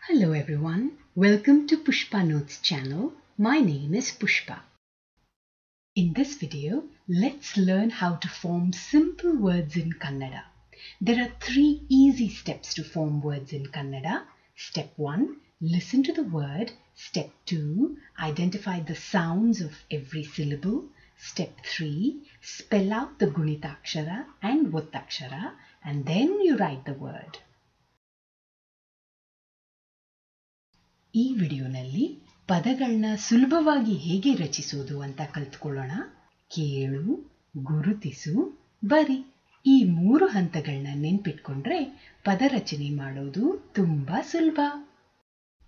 Hello everyone, welcome to Pushpa Notes channel. My name is Pushpa. In this video, let's learn how to form simple words in Kannada. There are 3 easy steps to form words in Kannada. Step 1, listen to the word. Step 2, identify the sounds of every syllable. Step 3, spell out the Gunitakshara and Ottakshara and then you write the word. ಈ ವಿಡಿಯೋನಲ್ಲಿ ಪದಗಳನ್ನ ಸುಲಭವಾಗಿ ಹೇಗೆ ರಚಿಸೋದು ಅಂತ ಕಲಿತುಕೊಳ್ಳೋಣ. ಕೇಳು, ಗುರುತಿಸು, ಬರಿ. ಈ 3 ಹಂತಗಳನ್ನ ನೆನಪಿಟ್ಕೊಂಡ್ರೆ ಪದ ರಚನೆ ಮಾಡೋದು ತುಂಬಾ ಸುಲಭ.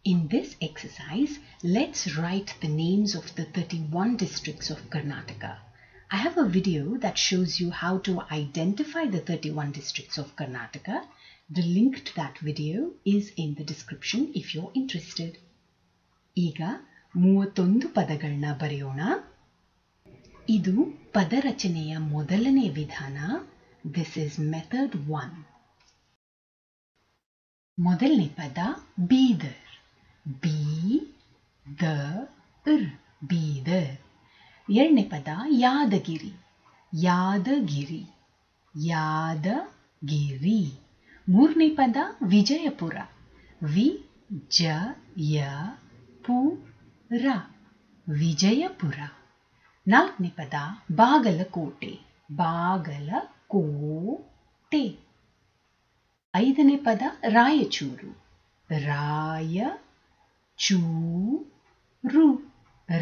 In this exercise, let's write the names of the 31 districts of Karnataka. I have a video that shows you how to identify the 31 districts of Karnataka. The link to that video is in the description if you're interested. ಈಗ 31 ಪದಗಳನ್ನ ಬರೆಯೋಣ. ಇದು ಪದ ರಚನೆಯ ಮೊದಲನೇ ವಿಧಾನ. This is method 1. ಮೊದಲನೇ ಪದ ಬೀದರ್. ಬೀದರ್, ಬೀದರ್. ಎರಡನೇ ಪದ ಯಾದಗಿರಿ. ಯಾದಗಿರಿ, ಯಾದಗಿರಿ. ಮೂರನೇ ಪದ ವಿಜಯಪುರ. ವಿಜಯಪುರ, ವಿಜಯಪುರ. ನಾಲ್ಕನೇ ಪದ ಬಾಗಲಕೋಟೆ. ಬಾಗಲಕೋಟೆ. ಐದನೇ ಪದ ರಾಯಚೂರು. ರಾಯಚೂರು,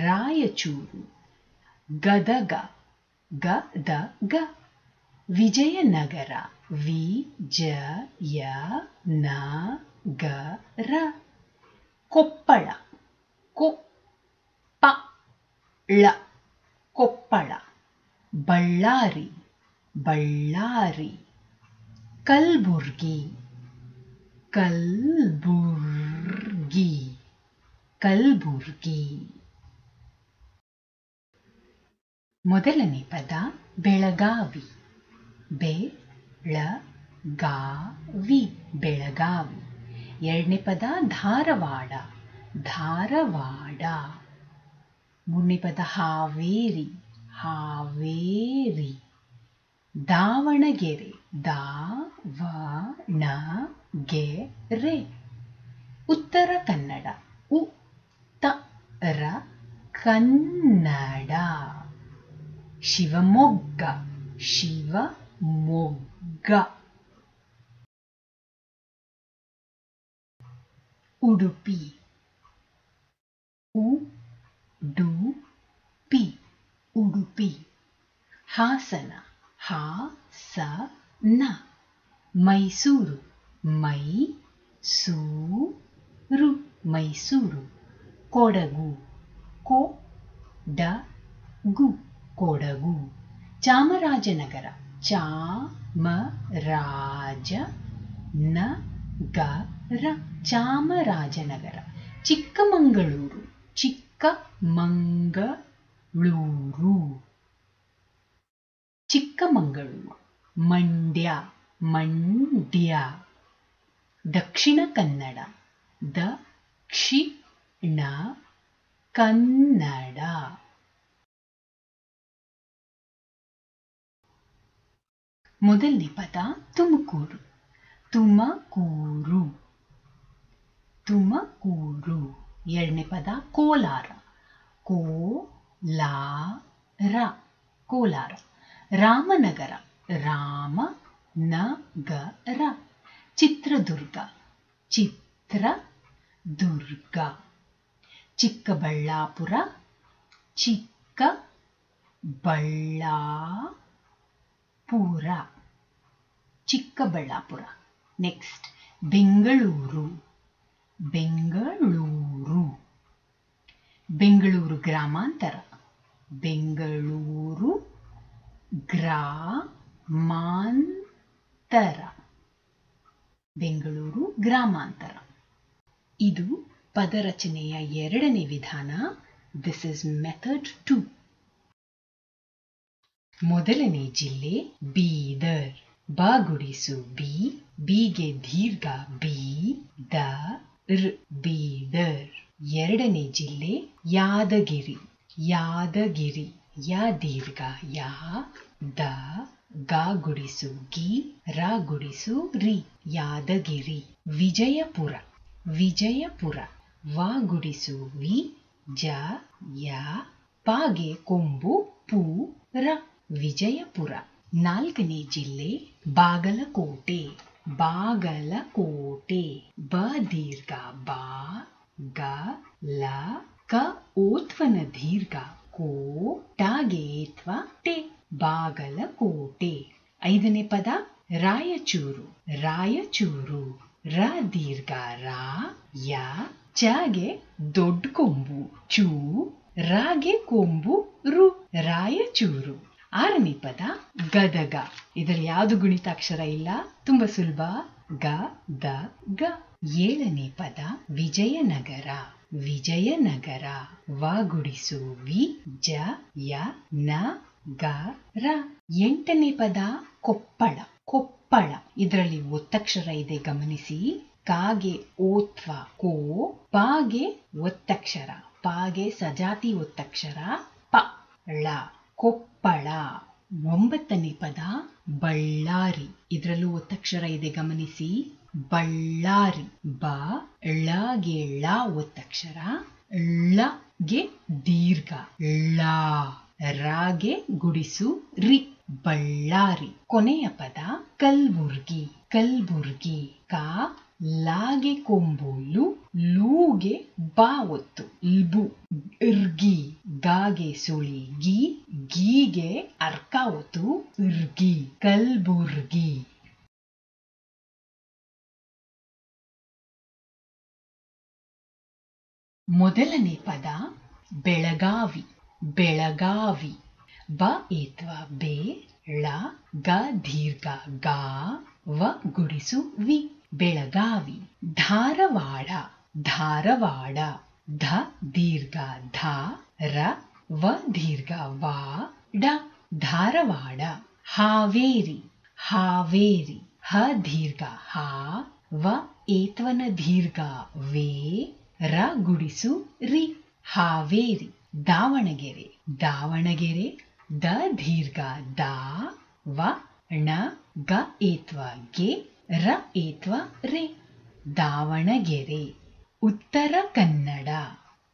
ರಾಯಚೂರು. ಗದಗ, ಗದಗ. ವಿಜಯನಗರ. ವಿಜಯನಗರ. ಕೊಪ್ಪಳ, ಕೊಪ್ಪಳ, ಕೊಪ್ಪಳ. ಬಳ್ಳಾರಿ, ಬಳ್ಳಾರಿ. ಕಲಬುರ್ಗಿ, ಕಲಬುರ್ಗಿ, ಕಲಬುರ್ಗಿ. ಮೊದಲನೇ ಪದ ಬೆಳಗಾವಿ. ಬೆಳಗಾವಿ, ಬೆಳಗಾವಿ. ಎರಡನೇ ಪದ ಧಾರವಾಡ. ಧಾರವಾಡ. ಮೂರನೇ ಪದ ಹಾವೇರಿ. ಹಾವೇರಿ. ದಾವಣಗೆರೆ. ದಾವಣಗೆರೆ. ಉತ್ತರ ಕನ್ನಡ. ಉತ್ತರ ಕನ್ನಡ. ಶಿವಮೊಗ್ಗ. ಶಿವಮೊಗ್ಗ. ಉಡುಪಿ. ಉಡುಪಿ, ಉಡುಪಿ. ಹಾಸನ. ಹಾಸನ. ಮೈಸೂರು. ಮೈಸೂರು, ಮೈಸೂರು. ಕೊಡಗು. ಕೊಡಗು, ಕೊಡಗು. ಚಾಮರಾಜನಗರ. ಚಾಮರಾಜನಗರ, ಚಾಮರಾಜನಗರ. ಚಿಕ್ಕಮಗಳೂರು. ಚಿಕ್ಕಮಗಳೂರು, ಚಿಕ್ಕಮಗಳೂರು. ಮಂಡ್ಯ. ಮಂಡ್ಯ. ದಕ್ಷಿಣ ಕನ್ನಡ. ದಕ್ಷಿಣ ಕನ್ನಡ. ಮೊದಲನೇ ಪದ ತುಮಕೂರು. ತುಮಕೂರು, ತುಮಕೂರು. ಎರಡನೇ ಪದ ಕೋಲಾರ. ಕೋಲಾರ, ಕೋಲಾರ. ರಾಮನಗರ. ರಾಮನಗರ. ಚಿತ್ರದುರ್ಗ. ಚಿತ್ರದುರ್ಗ. ಚಿಕ್ಕಬಳ್ಳಾಪುರ. ಚಿಕ್ಕಬಳ್ಳಾಪುರ, ಚಿಕ್ಕಬಳ್ಳಾಪುರ. ನೆಕ್ಸ್ಟ್ ಬೆಂಗಳೂರು. ಬೆಂಗಳೂರು, ಬೆಂಗಳೂರು ಗ್ರಾಮಾಂತರ. ಬೆಂಗಳೂರು ಗ್ರಾಮಾಂತರ, ಬೆಂಗಳೂರು ಗ್ರಾಮಾಂತರ. ಇದು ಪದರಚನೆಯ ಎರಡನೇ ವಿಧಾನ. This is method 2. ಮೊದಲನೇ ಜಿಲ್ಲೆ ಬೀದರ್. ಬ ಗುಡಿಸು ಬಿ, ಬಿಗೆ ದೀರ್ಘ ಬಿ, ದ ರ್ ಬೀದರ್. ಎರಡನೇ ಜಿಲ್ಲೆ ಯಾದಗಿರಿ. ಯಾದಗಿರಿ ಯ ದೀರ್ಘ ಯಾ ದ ಗ ಗುಡಿಸು ಗಿ ರ ಗುಡಿಸು ರಿ ಯಾದಗಿರಿ. ವಿಜಯಪುರ. ವಿಜಯಪುರ ವ ಗುಡಿಸು ವಿ ಜ ಯ ಪಾಗೆ ಕೊಂಬು ಪೂ ರ ವಿಜಯಪುರ. ನಾಲ್ಕನೇ ಜಿಲ್ಲೆ ಬಾಗಲಕೋಟೆ. ಬಾಗಲಕೋಟೆ ಬ ದೀರ್ಘ ಬಾ ಗ ಲ ಕ ಓತ್ವನ ದೀರ್ಘ ಕೋ ಟಾಗೆ ಏತ್ವ ಟೆ ಬಾಗಲಕೋಟೆ. ಐದನೇ ಪದ ರಾಯಚೂರು. ರಾಯಚೂರು ರ ದೀರ್ಘ ರಾ ಯ ಚಗೆ ದೊಡ್ಡ ಕೊಂಬು ಚೂ ರಾಗೆ ಕೊಂಬು ರು ರಾಯಚೂರು. ಆರನೇ ಪದ ಗದಗ. ಇದರಲ್ಲಿ ಯಾವುದು ಗುಣಿತಾಕ್ಷರ ಇಲ್ಲ, ತುಂಬಾ ಸುಲಭ. ಗ ದ ಗ. ಏಳನೇ ಪದ ವಿಜಯನಗರ. ವಿಜಯನಗರ ವ ಗುಡಿಸು ವಿ ಜ ಯ ನ ಗ ರ. ಎಂಟನೇ ಪದ ಕೊಪ್ಪಳ. ಕೊಪ್ಪಳ ಇದರಲ್ಲಿ ಒತ್ತಕ್ಷರ ಇದೆ, ಗಮನಿಸಿ. ಕಾಗೆ ಓತ್ವ ಕೋ, ಪಾಗೆ ಒತ್ತಕ್ಷರ, ಪಾಗೆ ಸಜಾತಿ ಒತ್ತಕ್ಷರ ಪ ಳ ಕೊಪ್ಪಳ. ಒಂಬತ್ತನೇ ಪದ ಬಳ್ಳಾರಿ. ಇದರಲ್ಲೂ ಒತ್ತಕ್ಷರ ಇದೆ, ಗಮನಿಸಿ. ಬಳ್ಳಾರಿ ಬ ಳಗೆ ಳ ಒತ್ತಕ್ಷರ, ಳಗೆ ದೀರ್ಘ ಳ, ರಾಗೆ ಗುಡಿಸು ರಿ ಬಳ್ಳಾರಿ. ಕೊನೆಯ ಪದ ಕಲ್ಬುರ್ಗಿ. ಕಲ್ಬುರ್ಗಿ ಕಾ ಲಾಗೆ ಕೊಂಬು ಲು, ಲೂಗೆ ಬಾ ಒತ್ತು ಲ್ಬು ಇರ್ಗಿ. ಗಾಗೆ ಸುಳಿ ಗಿ, ಗೀಗೆ ಅರ್ಕ ಒತ್ತು ಇರ್ಗಿ ಕಲ್ಬುರ್ಗಿ. ಮೊದಲನೇ ಪದ ಬೆಳಗಾವಿ. ಬೆಳಗಾವಿ ಬ ಏತ್ವ ಬೆ ಳ ಗ ದೀರ್ಘ ಗಾ ವ ಗುಡಿಸು ವಿ ಬೆಳಗಾವಿ. ಧಾರವಾಡ. ಧಾರವಾಡ ಧ ದೀರ್ಘ ಧ ರ ವ ದೀರ್ಘ ವಾ ಡ ಧಾರವಾಡ. ಹಾವೇರಿ. ಹಾವೇರಿ ಹ ದೀರ್ಘ ಹಾ ವ ಏತ್ವನ ದೀರ್ಘ ವೇ ರ ಗುಡಿಸು ರಿ ಹಾವೇರಿ. ದಾವಣಗೆರೆ. ದಾವಣಗೆರೆ ದ ದೀರ್ಘ ದಾ ವ ಣ ಗ ಏತ್ವ ಗೆ ರ ಏತ್ವ ರೇ ದಾವಣಗೆರೆ. ಉತ್ತರ ಕನ್ನಡ.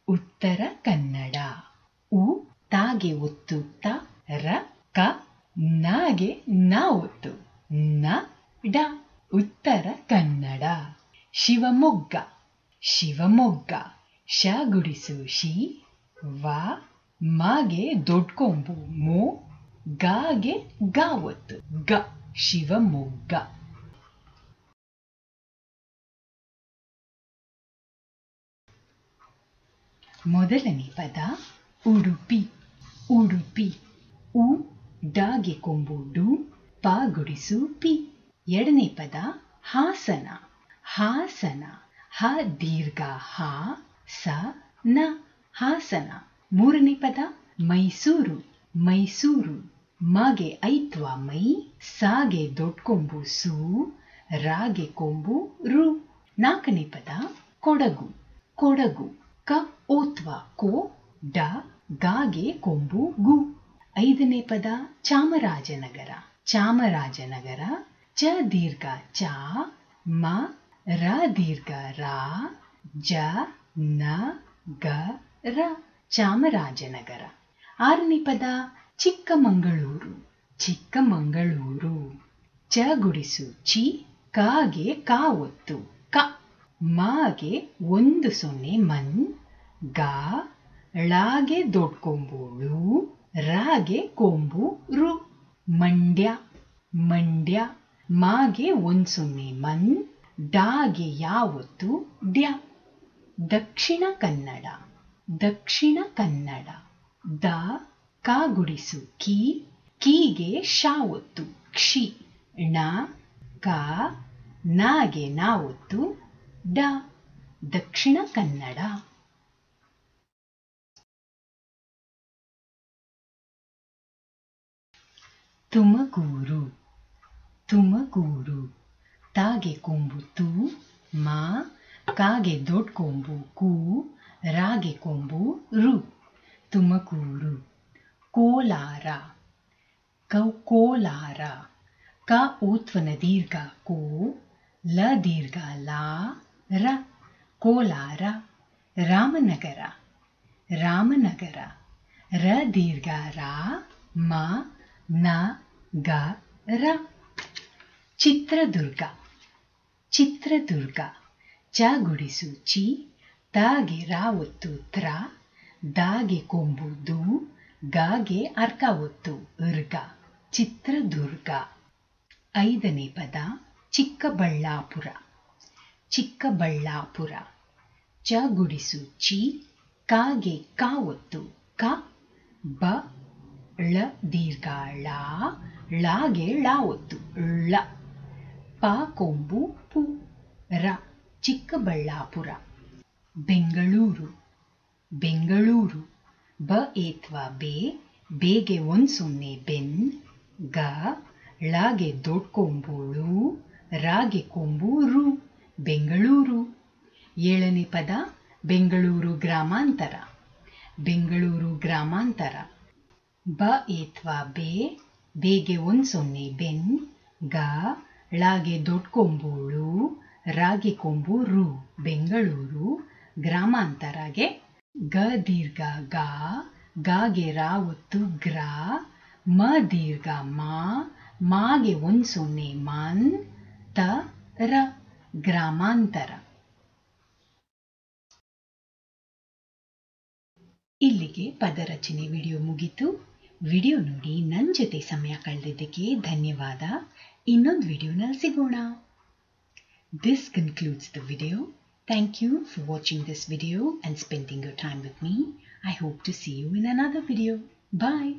ಉತ್ತರ ಕನ್ನಡ ಉ ತಾಗೆ ಒತ್ತು ತ ರ ಕ ನಾಗೆ ನ ಒತ್ತು ನ ಡ ಉತ್ತರ ಕನ್ನಡ. ಶಿವಮೊಗ್ಗ. ಶಿವಮೊಗ್ಗ ಶ ಗುಡಿಸು ಶಿ ವ ಮಾಗೆ ದೊಡ್ಕೊಂಬು ಮೋ ಗಾಗೆ ಗ ಒತ್ತು ಗ ಶಿವಮೊಗ್ಗ. ಮೊದಲನೇ ಪದ ಉಡುಪಿ. ಉಡುಪಿ ಉ ಡಾಗೆ ಕೊಂಬು ಡು, ಪ ಗುಡಿಸು ಪಿ. ಎರಡನೇ ಪದ ಹಾಸನ. ಹಾಸನ ಹ ದೀರ್ಘ ಹ ಸ ನ ಹಾಸನ. ಮೂರನೇ ಪದ ಮೈಸೂರು. ಮೈಸೂರು ಮಗೆ ಐತ್ವ ಮೈ, ಸಾಗೆ ದೊಡ್ಕೊಂಬು ಸು, ರಾಗೆ ಕೊಂಬು ರು. ನಾಲ್ಕನೇ ಪದ ಕೊಡಗು. ಕೊಡಗು ಕ ಓತ್ವ ಕೋ, ಡ ಗಾಗೆ ಕೊಂಬು ಗು. ಐದನೇ ಪದ ಚಾಮರಾಜನಗರ. ಚಾಮರಾಜನಗರ ಚ ದೀರ್ಘ ಚಾ ಮ ರ ದೀರ್ಘ ರಾ ಜ ನ ಗ ರ ಚಾಮರಾಜನಗರ. ಆರನೇ ಪದ ಚಿಕ್ಕಮಗಳೂರು. ಚಿಕ್ಕಮಗಳೂರು ಚ ಗುಡಿಸು ಚಿ, ಕಾಗೆ ಕಾ ಒತ್ತು ಕ, ಮಾಗೆ ಒಂದು ಸೊನ್ನೆ ಮನ್, ಗಾ ಳಾಗೆ ದೊಡ್ಕೊಂಬು ಳು, ರಾಗೆ ಕೊಂಬು ರು ಮಂಡ್ಯ. ಮಂಡ್ಯ ಮಾಗೆ ಒಂದು ಸೊನ್ನೆ ಮನ್, ಡಾಗೆ ಯಾವತ್ತು ಡ್ಯ. ದಕ್ಷಿಣ ಕನ್ನಡ. ದಕ್ಷಿಣ ಕನ್ನಡ ದ ಕ ಗುಡಿಸು ಕಿ, ಕೀಗೆ ಶಾ ಒತ್ತು ಕ್ಷಿ, ಣ ಕ ನಾಗೆ ನಾ ಒತ್ತು ಡ ದಕ್ಷಿಣ ಕನ್ನಡ. ತುಮಕೂರು. ತುಮಕೂರು ತಾಗೆ ಕೊಂಬು ತು, ಮ ಕಾಗೆ ದೊಡ್ಡ ಕೊಂಬು ಕು, ರಾಗೆ ಕೊಂಬು ರು. ತುಮಕೂರು. ಕೋಲಾರ. ಕೋಲಾರ. ಕ ಓತ್ವನ ದೀರ್ಘ ಕೋ, ಲ ದೀರ್ಘ ಲಾ, ರ. ಕೋಲಾರ. ರಾಮನಗರ. ರಾಮನಗರ. ರ ದೀರ್ಘ ರಾ, ಮ, ನ, ಗ, ರ. ಚಿತ್ರದುರ್ಗ. ಚಿತ್ರದುರ್ಗ. ಚ ಗುಡಿಸು ಚಿ, ತಾಗೆ ರಾ ಒತ್ತು ತ್ರ, ದಾಗೆ ಕೊಂಬು ದು, ಗಾಗೆ ಅರ್ಕ ಒತ್ತು ಉರ್ಗ. ಚಿತ್ರದುರ್ಗ. 5ನೇ ಪದ ಚಿಕ್ಕಬಳ್ಳಾಪುರ. ಚಿಕ್ಕಬಳ್ಳಾಪುರ. ಚ ಗುಡಿಸು ಚಿ, ಕಾಗೆ ಕಾ ಒತ್ತು ಕ, ಬ, ಳ ದೀರ್ಘ ಳ, ಳಾಗೆ ಳ ಒತ್ತು ಳ. ಪ ಕೊಂಬು ಪು, ರ. ಚಿಕ್ಕಬಳ್ಳಾಪುರ. ಬೆಂಗಳೂರು. ಬೆಂಗಳೂರು. ಬ ಏತ್ವ ಬೆ, ಬೇಗೆ 10 ಬೆನ್, ಗ, ಳಗೆ ದೊಡ್ಡ ಕೊಂಬು ಳು, ರಾಗೆ ಕೊಂಬು ರು. ಬೆಂಗಳೂರು. 7ನೇ ಪದ ಬೆಂಗಳೂರು ಗ್ರಾಮಾಂತರ. ಬೆಂಗಳೂರು ಗ್ರಾಮಾಂತರ. ಬ ಏತ್ವ ಬೆ, ಬೇಗೆ 10 ಬೆನ್, ಗ, ಳಗೆ ದೊಡ್ಡ ಕೊಂಬು ಳು, ರಾಗೆ ಕೊಂಬು ರು. ಬೆಂಗಳೂರು ಗ್ರಾಮಾಂತರಗೆ ಗ ದೀರ್ಘ ಗ, ಗಾಗೆ ರಾ ಒತ್ತು ಗ್ರ, ಮ ದೀರ್ಘ ಮ, ಮಾಗೆ 10 ಮನ್, ತ, ರ. ಗ್ರಾಮಾಂತರ. ಇಲ್ಲಿಗೆ ಪದರಚನೆ ವಿಡಿಯೋ ಮುಗಿತು. ವಿಡಿಯೋ ನೋಡಿ ನನ್ನ ಜೊತೆ ಸಮಯ ಕಳೆದಿದ್ದಕ್ಕೆ ಧನ್ಯವಾದ. ಇನ್ನೊಂದು ವಿಡಿಯೋನಲ್ಲಿ ಸಿಗೋಣ. This concludes the video. Thank you for watching this video and spending your time with me. I hope to see you in another video. Bye.